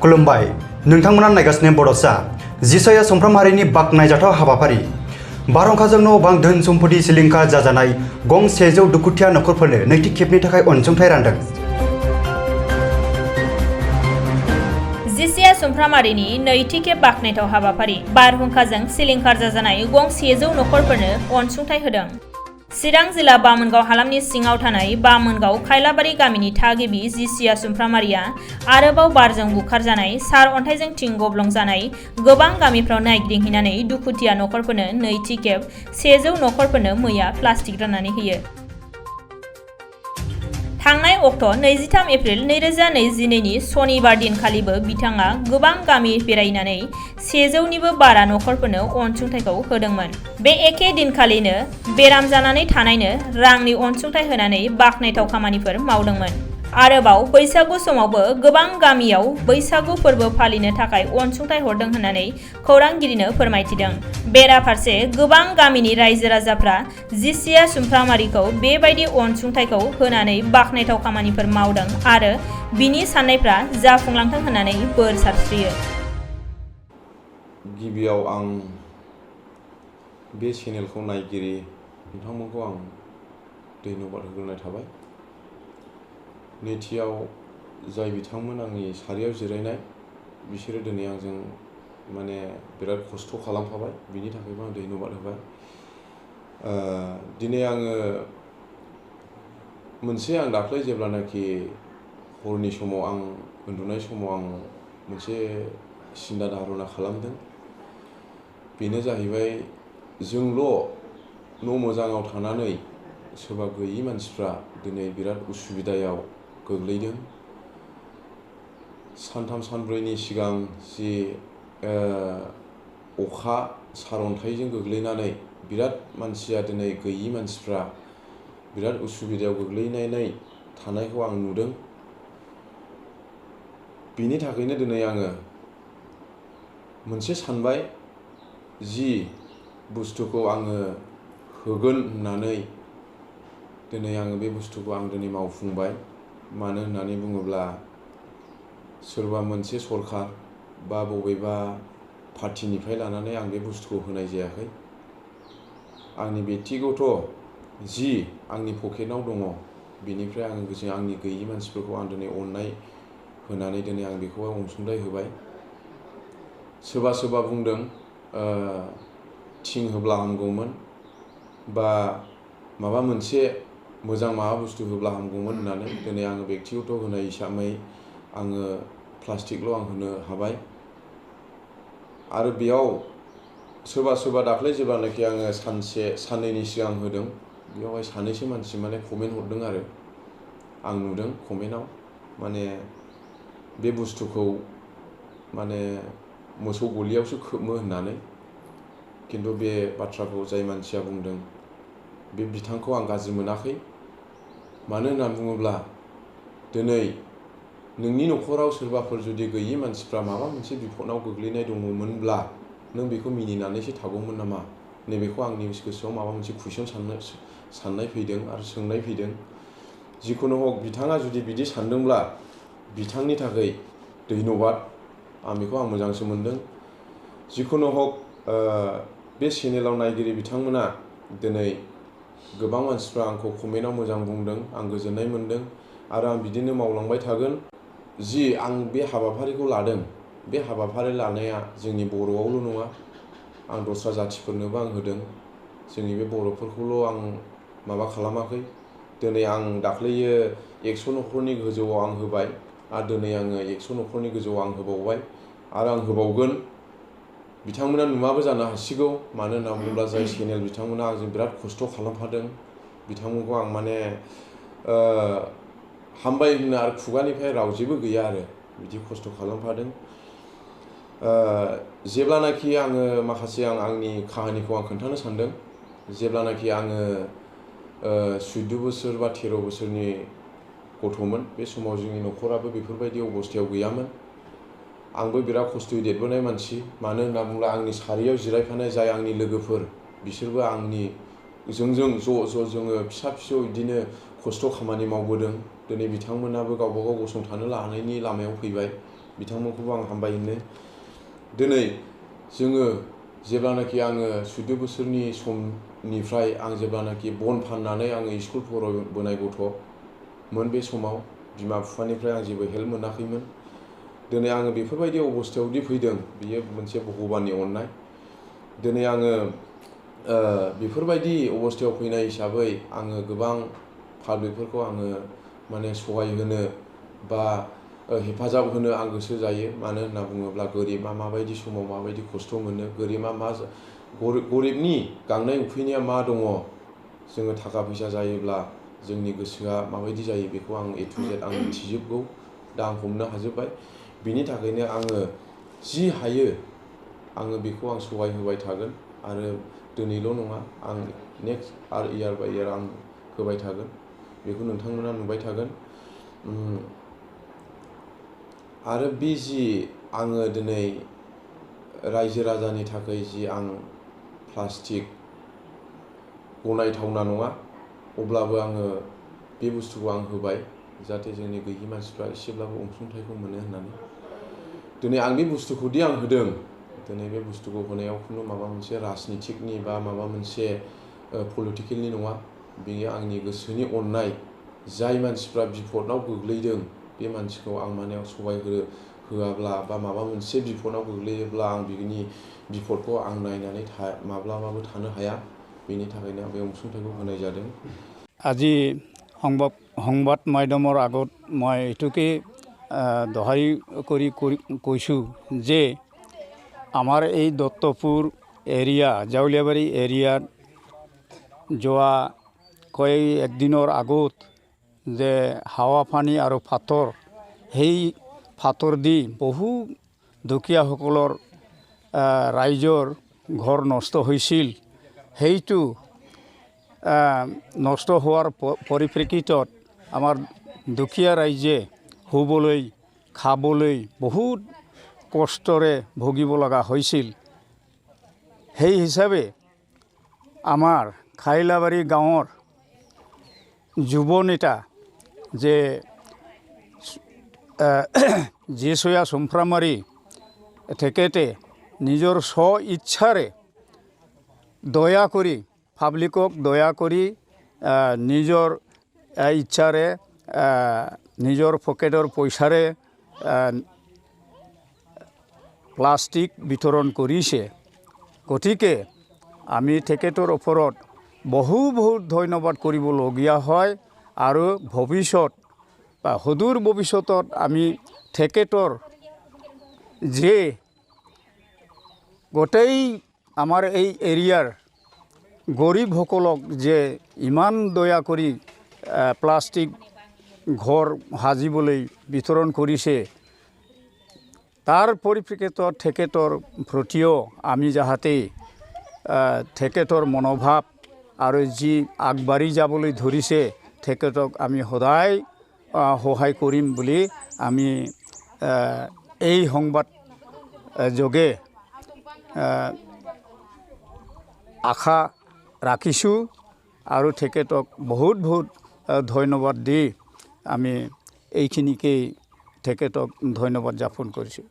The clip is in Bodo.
खुलुमबाय नोंथांमोना नायगासिनो बड'सा जिसाया समफ्राम हारिनि बाखनायजाथाव हाबाफारि बारहुंखाजों न' बां धोन सम्पति सिलिंखार जाजानाय गं 100 दुखुथिया नखरफोरनो नैथि खेबनि थाखाय अनसुंथाइ रानदों। जिसाया समफ्राम हारिनि नैथि खेब बाखनायथाव हाबाफारि बारहुंखाजों सिलिंखार जाजानाय गं 100 नखरफोरनो अनसुंथाइ होदों। चिरां जिल्ला बामोनगाव हालामनि सिङाव थानाय बामोनगाव खायलाबारि गामिनि थागिबि जिसिया सुमफ्रामारिया आरोबाव बारजों बुखारजानाय सार अन्थाइजों थिं गब्लं जानाय गोबां गामिफ्राव नायगिदिंहैनानै दुखुथिया नखरफोरनो नैथि खेब 100 नखरफोरनो मैया प्लास्टिक राननानै होयो। थांनाय अक्ट' 23 एप्रिल 2022 नि सनिबार दिनखालिबो बिथाङा गोबां गामि बेरायनानै 100निबो बारा नखरफोरनो अनसुंथाइखौ होदोंमोन। बे एखे दिनखालिनो बेराम जानानै थानायनो रांनि अनसुंथाइ होनानै बाखनायथाव खामानिफोर मावदोंमोन। आरोबाव बैसागु समावबो गोबां गामियाव बैसागु फोरबो फालिनो थाखाय अनसुंथाइ हरदों होननानै खौरांगिरिनो फोरमायथिदों। बेराफारसे गोबां गामिनि रायजो राजाफ्रा जिसिया सुमफ्रामारिखौ बेबायदि अनसुंथाइखौ होनानै बाखनायथाव खामानिफोर मावदों आरो बिनि साननायफ्रा जाफुंलांथों होननानै बोर सारस्रियो। गिबियाव आं बे चेनेलखौ नायगिरि नोंथांमोनखौ आं धन्यबाद होग्रोनाय थाबाय। नैथियाव जाय बिथांमोन आंनि सारियाव जिरायनाय बिसोरो दिनै आंजों बिराद खस्थ' खालामफाबाय, बिनि थाखायबो आं धन्यबाद होबाय। दिनै आङो आं दाख्लै जेब्लानाखि हरनि समाव आं उन्दुनाय समाव आं मोनसे सिन्था धारना खालामदों। बेनो जाहैबाय जोंल' न' मोजाङाव थानानै सोरबा गैयि मानसिफ्रा दिनै बिराद उसुबिदायाव गोग्लैदों। सानथाम सानब्रैनि सिगां जि अखा सारअन्थाइजों गोग्लैनानै बिराद मानसिया दिनै गैयि मानसिफ्रा बिराद उसुबिदायाव गोग्लैनानै थानायखौ आं नुदों। बिनि थाखायनो दिनै आङो मोनसे सानबाय, जि बुस्थुखौ आङो होगोन होननानै दिनै आङो बे बुस्थुखौ आं दिनै मावफुंबाय। मानो होननानै बुङोब्ला सोरबा मोनसे सरखार बा बबेबा पार्टिनिफ्राय लानानै आं बे बुस्थुखौ होनाय जायाखै। आंनि बेक्तिगत जि आंनि पकेटाव दङ बेनिफ्राय आंनि गैयि मानसिफोरखौ आं दिनै अननाय होनानै दिनै आं बेखौहाय अनसुंथाइ होबाय। सोरबा बुंदों थिं होब्ला हामगौमोन बा माबा मोनसे मोजां बुस्थु होब्ला हामगौमोन होननानै दिनै आङो बेक्तिगत होनाय हिसाबै आङो प्लास्टिकल' आं होनो हाबाय। आरो बेयाव सोरबा दाख्लै जेब्लानाखि आङो साननैनि सिगां होदों, बेयावहाय सानैसो मानसि कमेन्ट हरदों आरो आं नुदों कमेन्टआव बे बुस्थुखौ मोसौ गलियावसो खोबो होननानै। खिन्थु बे बाथ्राखौ जाय मानसिया बुंदों बे बिथांखौ आं गाज्रि मोनाखै। मानो होननानै बुङोब्ला दिनै नोंनि न'खराव सोरबाफोर जुदि गैयि मानसिफ्रा माबा मोनसे बिपदआव गोग्लैनाय दङमोनब्ला नों बेखौ मिनिनानैसो थागौमोन नामा? नैबेखौ आंनि गोसोआव माबा मोनसे कुइसन साननाय फैदों आरो सोंनाय फैदों। जिखुनु हक बिथाङा जुदि बिदि सानदोंब्ला बिथांनि थाखाय धन्यबाद, आं बेखौ आं मोजांसो मोनदों। जिखुनु हक बे चेनेलाव नायगिरि बिथांमोना दिनै गोबां मानसिफ्रा आंखौ कमेन्टआव मोजां बुंदों, आं गोजोननाय मोनदों आरो आं बिदिनो मावलांबाय थागोन। जि आं बे हाबाफारिखौ लादों, बे हाबाफारि लानाया जोंनि बर'आवल' नङा, आं दस्रा जाथिफोरनोबो आं होदों। जोंनि बे बर'फोरखौल' आं माबा खालामाखै। दिनै आं दाख्लैयो 100 नखरनि गोजौआव आं होबाय आरो दिनै आङो 100 नखरनि गोजौआव आं होबावबाय आरो आं होबावगोन। बिथांमोना नुवाबो जानो हासिगौ। मानो होनना बुङोब्ला जाय चेनेल बिथांमोना आंजों बिराद खस्थ' खालामफादों, बिथांमोनखौ आं हामबाय होनो आरो खुगानिफ्राय राव जेबो गैया आरो बिदि खस्थ' खालामफादों। जेब्लानाखि आङो आंनि काहानिखौ आं खोन्थानो सानदों। जेब्लानाखि आङो 14 बोसोर बा 13 बोसोरनि गथ'मोन, बे समाव जोंनि न'खराबो बेफोरबायदि अबस्थायाव गैयामोन। आंबो बिराद खस्थ'यै देरबोनाय मानसि। मानो होनना बुङोब्ला आंनि सारियाव जिरायफानाय जाय आंनि लोगोफोर, बिसोरबो जों ज' जोङो फिसा बिदिनो खस्थ' खामानि मावबोदों। दिनै बिथांमोनाबो गावबा गाव गसंथानो लानायनि लामायाव फैबाय। बिथांमोनखौबो आं हामबाय होनो। दिनै जोङो जेब्लानाखि आङो 14 बोसोरनि समनिफ्राय आं जेब्लानाखि बन फाननानै आङो स्कुल फरायबोनाय गथ'मोन, बे समाव बिमा बिफानिफ्राय आं जेबो हेल्प मोनाखैमोन। दिनै आङो बेफोरबायदि अबस्थायावदि फैदों, बियो मोनसे भगबाननि अननाय। दिनै आङो बेफोरबायदि अबस्थायाव फैनाय हिसाबै आङो गोबां पाब्लिकफोरखौ आङो माने सहाय होनो बा हेफाजाब होनो आं गोसो जायो। मानो होनना बुङोब्ला गोरिबा माबायदि समाव माबायदि खस्थ' मोनो, गरिबनि गांनाय उखैनाया मा दङ, जोङो थाखा फैसा जायोब्ला जोंनि गोसोआ माबायदि जायो बेखौ आं A to Z आं मिथिजोबगौ। दा आं हमनो हाजोब्बाय। बिनि थाखायनो आङो जि हायो आङो बेखौ आं सहाय होबाय थागोन। आरो दिनैल' नङा, आं नेक्स्ट आरो इयार बाय इयार आं होबाय थागोन। बेखौ नोंथांमोना नुबाय थागोन। आरो बे जि आङो दिनै रायजो राजानि थाखाय जि आं प्लास्टिक गनायथावना नङा, अब्लाबो आङो बे बुस्थुखौ आं होबाय, जाहाथे जोंनि गैयि मानसिफ्रा एसेब्लाबो अनसुंथाइखौ मोनो होननानै। दिनै आं बे बुस्थुखौदि आं होदों, दिनै बे बुस्थुखौ होनायाव खुनु माबा मोनसे राजनितिकनि बा माबा मोनसे पलिटिकेलनि नङा। बेयो आंनि गोसोनि अननाय। जाय मानसिफ्रा बिपदआव गोग्लैदों, बे मानसिखौ आं माने सहाय होआब्ला बा माबा मोनसे बिपदआव गोग्लैयोब्ला आं बिनि बिपदखौ आं नायनानै माब्लाबाबो थानो हाया। बेनि थाखायनो आं बे अनसुंथाइखौ होनाय जादों। আজি সংবাদ মাধ্যমৰ আগত মই এইটোকে দোহাৰি কৰি কৈছোঁ যে আমাৰ এই দত্তপুৰ এৰিয়া, জাউলিয়াবাৰী এৰিয়াত যোৱা একদিনৰ আগত যে হাৱা পানী আৰু ফাটৰ, সেই ফাটৰ দি বহু দুখীয়াসকলৰ ৰাইজৰ ঘৰ নষ্ট হৈছিল। সেইটো নষ্ট হোৱাৰ পৰিপ্ৰেক্ষিতত আমাৰ দুখীয়া ৰাইজে শুবলৈ, খাবলৈ বহুত কষ্টৰে ভুগিব লগা হৈছিল। সেই হিচাপে আমাৰ খাইলাবাৰী গাঁৱৰ যুৱ নেতা যে জিচয়া চুমফ্ৰামাৰী, তেখেতে নিজৰ ইচ্ছাৰে দয়া কৰি, পাব্লিকক দয়া কৰি নিজৰ ইচ্ছাৰে নিজৰ পকেটৰ পইচাৰে প্লাষ্টিক বিতৰণ কৰিছে। গতিকে আমি তেখেতৰ ওপৰত বহুত ধন্যবাদ কৰিবলগীয়া হয়। আৰু ভৱিষ্যত বা সুদূৰ ভৱিষ্যতত আমি তেখেতৰ যে গোটেই আমাৰ এই এৰিয়াৰ গৰীবসকলক যে ইমান দয়া কৰি প্লাষ্টিক ঘৰ সাজিবলৈ বিতৰণ কৰিছে, তাৰ পৰিপ্ৰেক্ষিতত তেখেতৰ প্ৰতিও আমি যাহাতে তেখেতৰ মনোভাৱ আৰু যি আগবাঢ়ি যাবলৈ ধৰিছে, তেখেতক আমি সদায় সহায় কৰিম বুলি আমি এই সংবাদ যোগে আশা ৰাখিছোঁ। আৰু তেখেতক বহুত ধন্যবাদ দি আমি এইখিনিকেই তেখেতক ধন্যবাদ জ্ঞাপন কৰিছোঁ।